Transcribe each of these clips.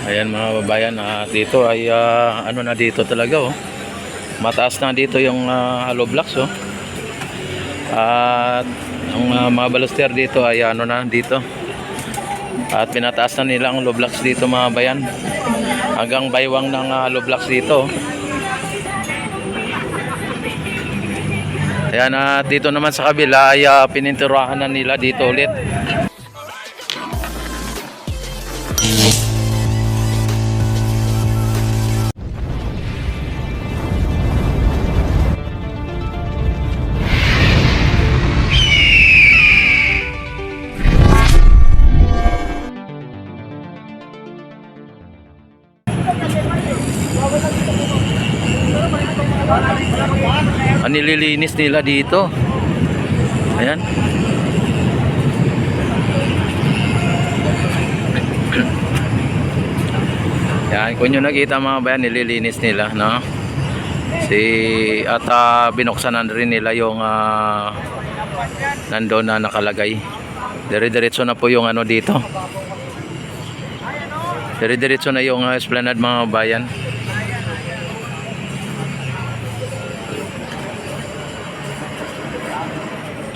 Ayan mga babayan, dito ay ano na dito talaga oh. Mataas na dito yung hollow blocks oh. At ang mga baluster dito ay ano na dito. At pinataas na nila ang hollow blocks dito mga bayan. Hanggang baywang ng hollow blocks dito. Ayan, at dito naman sa kabila ay pininturahan na nila dito ulit. Nililinis nila dito. Ayan. Yan, kung nyo nakita mga bayan, nililinis nila, no? At binuksan na rin nila yung nandoon na nakalagay. Dire-diretso na po yung ano dito. Dire-diretso na yung esplanade mga bayan.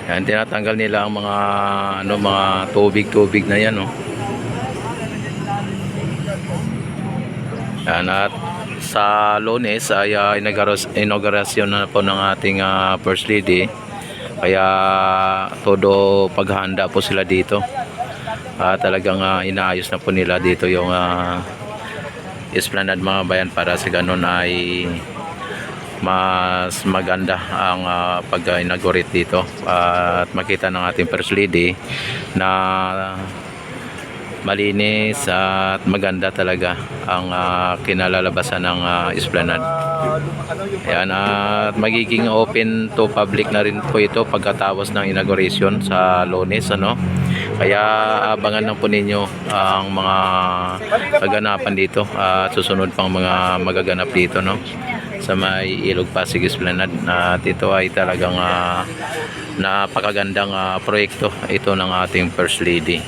Yan, tinatanggal nila ang mga mga tubig na yan, no. Yan, at sa Lunes ay inaugurasyon na po ng ating First Lady. Kaya todo paghahanda po sila dito. Talagang inaayos na po nila dito yung esplanade mga bayan, para sa ganun ay mas maganda ang pag-inaugurate dito at makita ng ating First Lady na malinis at maganda talaga ang kinalalabasan ng esplanade. Ayan, at magiging open to public na rin po ito pagkatapos ng inauguration sa Lunes, ano. Kaya abangan lang po ninyo ang mga kaganapan dito at susunod pang mga magaganap dito, no, sa may Ilog Pasig Esplanade. At ito ay talagang napakagandang proyekto ito ng ating First Lady.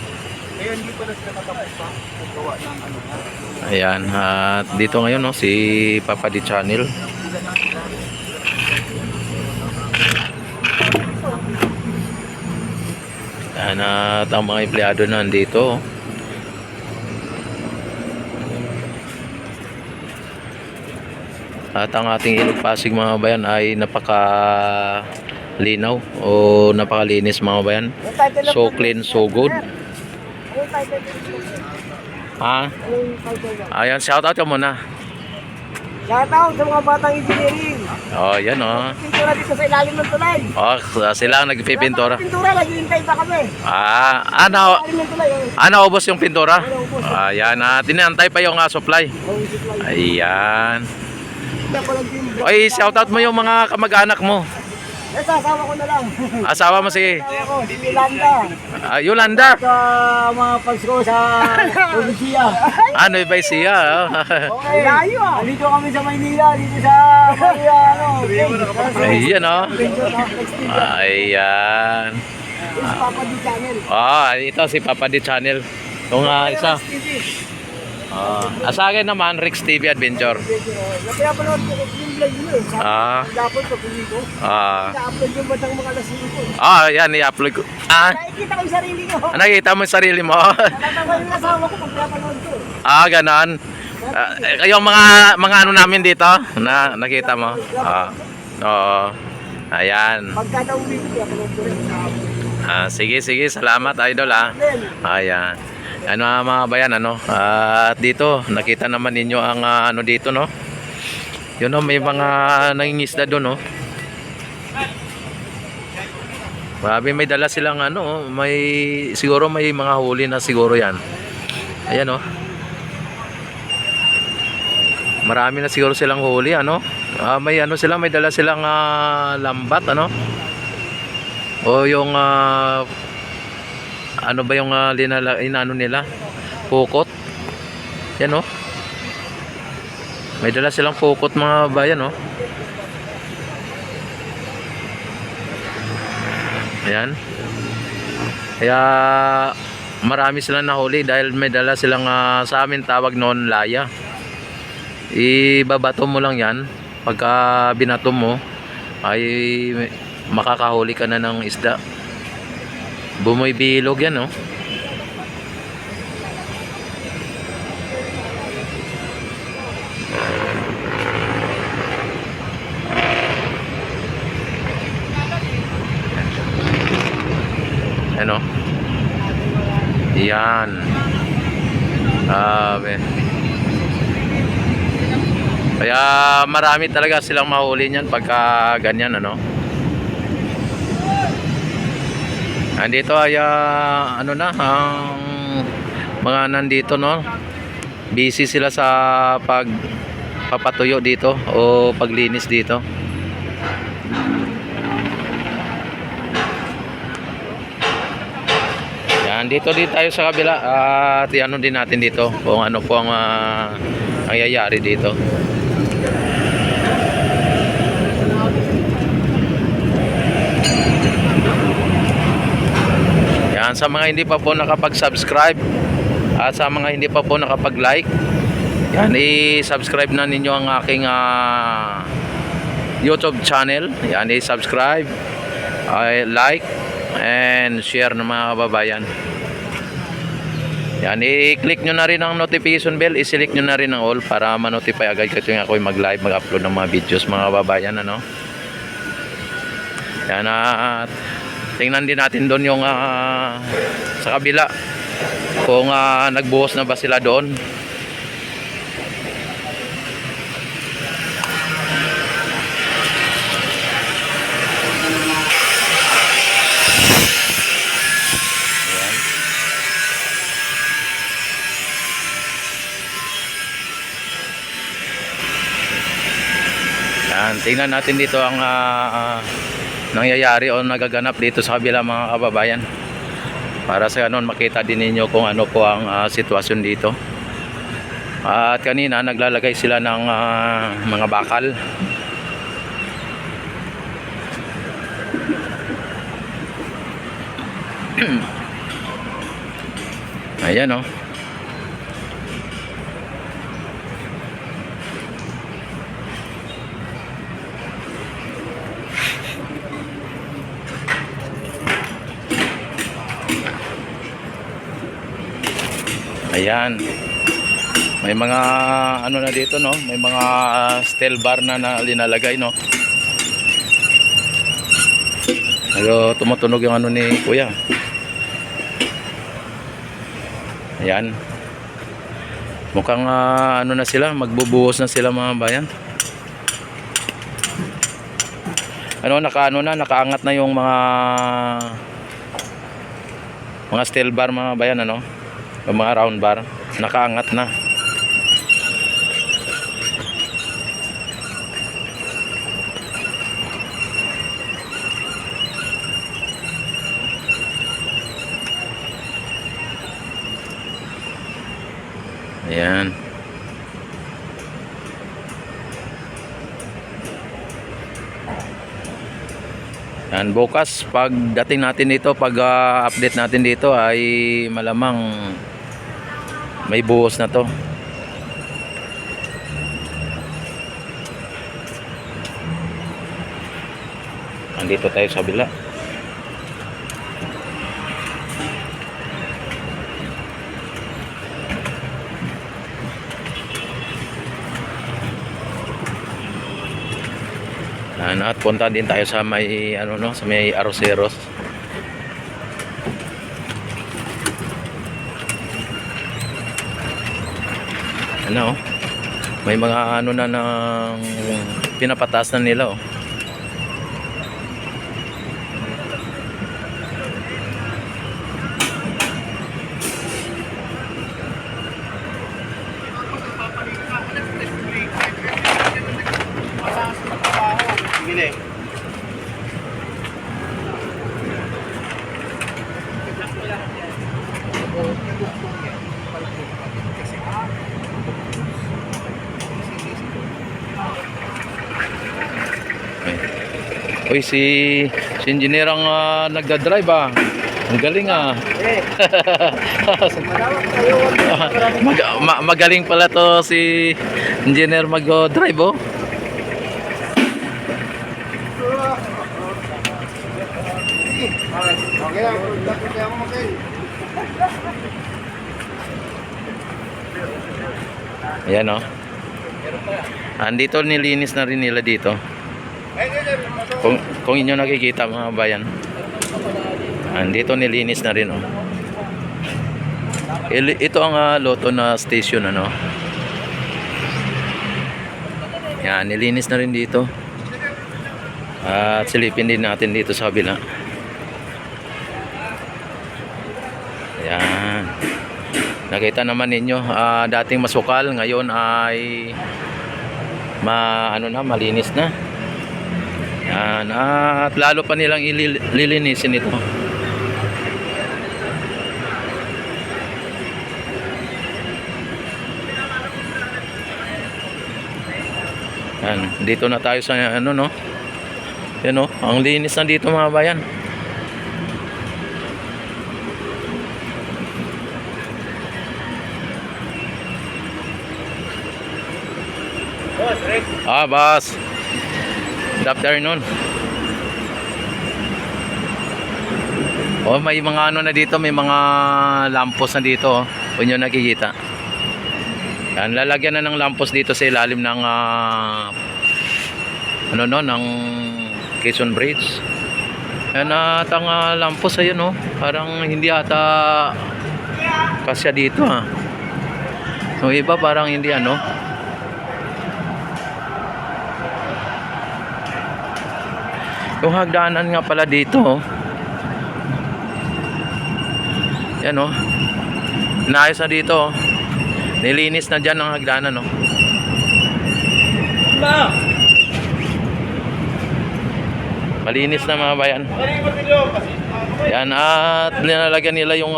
Ayan, at dito ngayon, no, si Papa D Channel. Ayan, at ang mga empleyado nandito. At ang ating Ilog Pasig mga bayan ay napaka-linaw o napakalinis mga bayan. So clean, so good. Ayan, shout out ka muna. Shout out sa mga batang engineering. Oh, yan oh. Pintura dito sa ilalim ng tulay. Oh, sila ang nagpipintura. Pintura, naghihintay pa kami. Ubos yung pintura. Ayan, tinantay pa yung supply. Ayan. Ay, shout out mo yung mga kamag-anak mo. Yes, asawa ko na lang. Asawa mo si Yolanda. Yolanda. Sa mga fans ko sa Provincia. Nueva Ecija. Okay. Layo ah. Dito kami sa Maynila, dito sa Ayan oh. Ayan. Papa D Channel. Ito si Papa D Channel. Yung isa. Sa akin naman, Rex TV Adventure. Napapanood ko yung vlog mo eh. Dapat ko dito. I-upload yung batang mga alas 5. Yan, i-upload ko. Nakikita ko yung sarili ko. Nakikita mo yung sarili mo? Nakatawa yung asawa ko pag napanood ko. Ganon. Yung mga ano namin dito, na nakita mo? Oo. Ayan. Pagkatauwi ko, i-upload ko rin. Sige, salamat idol Ayan. Ano mga bayan, ano, at dito nakita naman ninyo ang ano dito, no, yun, no, may mga nangingisda doon, no. Grabe, may dala silang ano, siguro may mga huli na siguro yan. Ayan, no, marami na siguro silang huli, ano. May dala silang lambat, ano, o yung ano ba yung inano nila, pukot. Yan oh. May dala silang pukot mga bayan oh. Ayan. Kaya marami silang nahuli dahil may dala silang sa amin tawag noon laya. Ibabato mo lang yan. Pagka binato mo ay makakahuli ka na ng isda. Bumibilog yan, oh. Ano? Yan. Kaya marami talaga silang mahuli niyan pagka ganyan, ano. Andito ay ano na ang mga nandito, no. Busy sila sa pagpapatuyo dito o paglinis dito. Yan, dito tayo sa kabila at ano din natin dito kung ano po ang nangyayari dito. Yan, sa mga hindi pa po nakapag-subscribe at sa mga hindi pa po nakapag-like, yan, i-subscribe na ninyo ang aking YouTube channel. Yan, i-subscribe, like and share ng mga kababayan. Yan, i-click nyo na rin ang notification bell, i-select nyo na rin ang all para ma-notify agad kasi ako'y mag-live, mag-upload ng mga videos, mga kababayan, ano. Yan, at tingnan din natin doon yung sa kabila kung nagbuhos na ba sila doon. Yan, tingnan natin dito ang nangyayari o nagaganap dito sa kabila, mga kababayan, para sa ganon makita din ninyo kung ano po ang sitwasyon dito. At kanina naglalagay sila ng mga bakal. Ayan, oh. Ayan. May mga ano na dito, no? May mga steel bar na linalagay, no? Pero tumutunog yung ano ni Kuya. Ayan. Mukhang ano na sila, magbubuhos na sila, mga bayan. Ano, nakaangat na yung mga steel bar, mga bayan, ano? Yung mga round bar, nakaangat na. Ayan. Yan, bukas pagdating natin dito, update natin dito ay malamang may buhos na to. Andito tayo sa kabila. At punta din tayo sa may ano, no, sa may Arroceros. Ano, may mga ano na ng pinapataas na nila, oh. Uy, si engineer ang nagdadrive, ah. Ang galing ah. Eh, malawak tayo. Magaling pala to si engineer mag-drive oh. Okay lang, dapat ako makain. Ayan oh. Andito nilinis na rin nila dito. Kung inyo nakikita mga bayan. Andito nilinis na rin oh. Ito ang Lotto na station ano. Yan, nilinis na rin dito. At silipin din natin dito sa kabila. Yan. Nakita naman ninyo, dating masukal, ngayon ay malinis na. Yan. At lalo pa nilang ililinisin ito. Yan. Dito na tayo sa ano no. Yan no, ang linis na dito mga bayan. Boss. Good afternoon. Oh, may mga ano na dito, may mga lampos na dito, oh. Kung nyo nakikita. Yan, lalagyan na ng lampos dito sa ilalim ng ng Quezon Bridge. Yan at ang lampos ayun, oh. Parang hindi ata kasya dito, ha. So iba parang hindi ano. Yung hagdanan nga pala dito, oh. Yan oh. Naayos na dito oh. Nilinis na dyan ang hagdanan oh. Malinis na mga bayan. Yan at linalagyan nila yung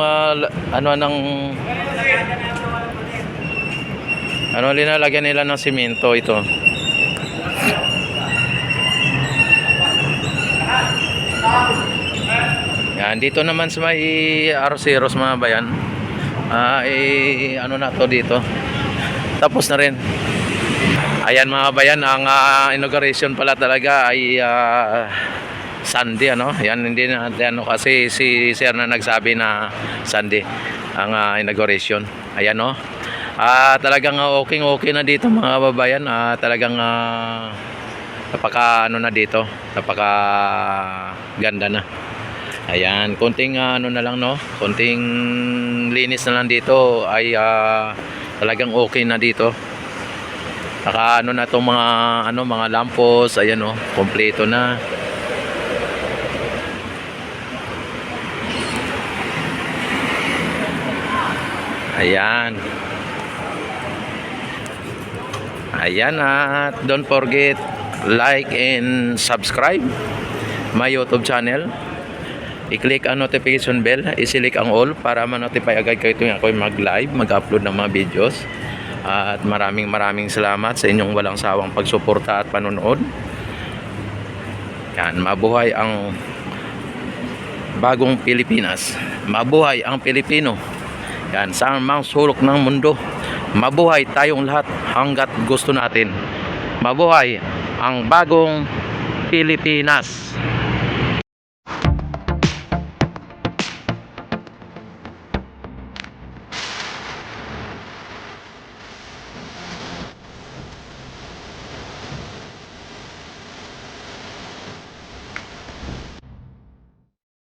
linalagyan nila ng simento ito. Yan, dito naman sa may Arceros mga bayan. Ano na to dito. Tapos na rin. Ayan mga bayan, ang inauguration pala talaga ay Sunday ano. Yan hindi na ano kasi si Sir na nagsabi na Sunday ang inauguration. Ayan no. Talagang okay na dito mga babayan. Talagang napaka ano na dito. Napaka ganda na. Ayan, konting ano na lang no, konting linis na lang dito ay talagang okay na dito. Saka ano na tong mga lampos, ayan oh, kompleto na. Ayan. Ayan at don't forget like and subscribe my YouTube channel. I-click ang notification bell, i-select ang all para ma-notify agad kayo tuwing ako mag-live, mag-upload ng mga videos. At maraming salamat sa inyong walang sawang pagsuporta at panonood. Yan, mabuhay ang bagong Pilipinas. Mabuhay ang Pilipino. Yan, sa mang sulok ng mundo. Mabuhay tayong lahat hanggat gusto natin. Mabuhay ang bagong Pilipinas.